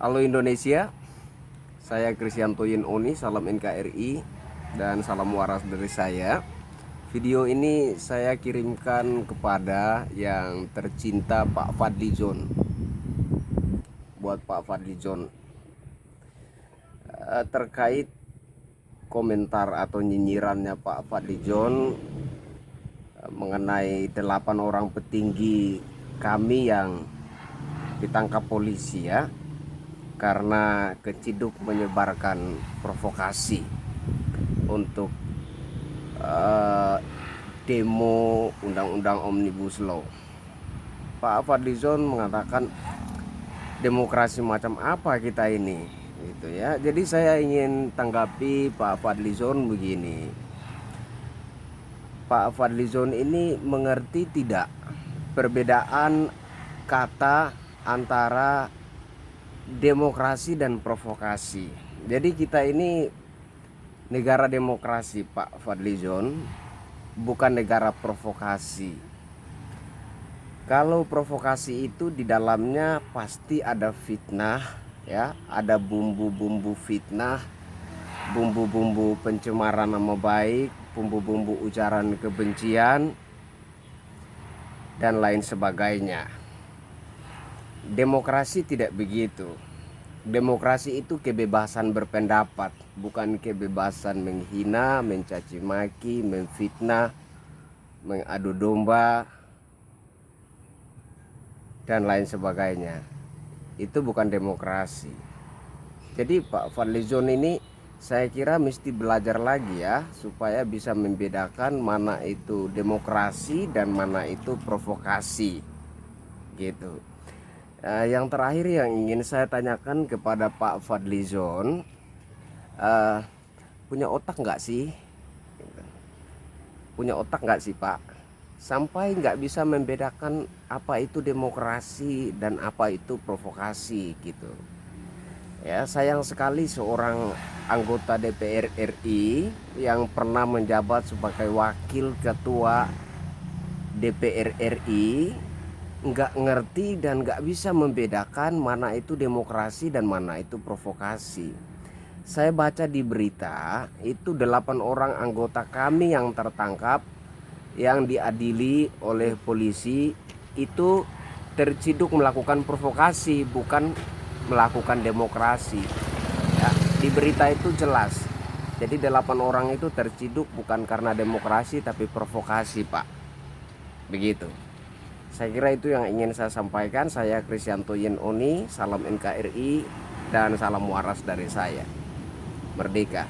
Halo Indonesia, saya Kristianto Oni, salam NKRI dan salam waras dari saya. Video ini saya kirimkan kepada yang tercinta Pak Fadlizon. Buat Pak Fadlizon, terkait komentar atau nyinyirannya Pak Fadlizon mengenai 8 orang petinggi kami yang ditangkap polisi ya, karena keciduk menyebarkan provokasi untuk demo undang-undang Omnibus Law. Pak Fadlizon mengatakan demokrasi macam apa kita ini, gitu ya. Jadi saya ingin tanggapi Pak Fadlizon begini. Pak Fadlizon ini mengerti tidak perbedaan kata antara demokrasi dan provokasi. Jadi kita ini negara demokrasi Pak Fadlizon, bukan negara provokasi. Kalau provokasi itu di dalamnya pasti ada fitnah ya, ada bumbu-bumbu fitnah, bumbu-bumbu pencemaran nama baik, bumbu-bumbu ujaran kebencian dan lain sebagainya. Demokrasi tidak begitu. Demokrasi itu kebebasan berpendapat, bukan kebebasan menghina, mencaci maki, memfitnah, mengadu domba dan lain sebagainya. Itu bukan demokrasi. Jadi Pak Fadlizon ini saya kira mesti belajar lagi ya, supaya bisa membedakan mana itu demokrasi dan mana itu provokasi, gitu. Yang terakhir yang ingin saya tanyakan kepada Pak Fadlizon, punya otak nggak sih? Punya otak nggak sih Pak? Sampai nggak bisa membedakan apa itu demokrasi dan apa itu provokasi, gitu. Ya, sayang sekali seorang anggota DPR RI yang pernah menjabat sebagai wakil ketua DPR RI nggak ngerti dan nggak bisa membedakan mana itu demokrasi dan mana itu provokasi. Saya baca di berita itu 8 orang anggota kami yang tertangkap, yang diadili oleh polisi itu terciduk melakukan provokasi, bukan melakukan demokrasi ya. Di berita itu jelas. Jadi 8 orang itu terciduk bukan karena demokrasi tapi provokasi Pak, begitu. Saya kira itu yang ingin saya sampaikan. Saya Kristianto Oni, salam NKRI dan salam waras dari saya. Merdeka.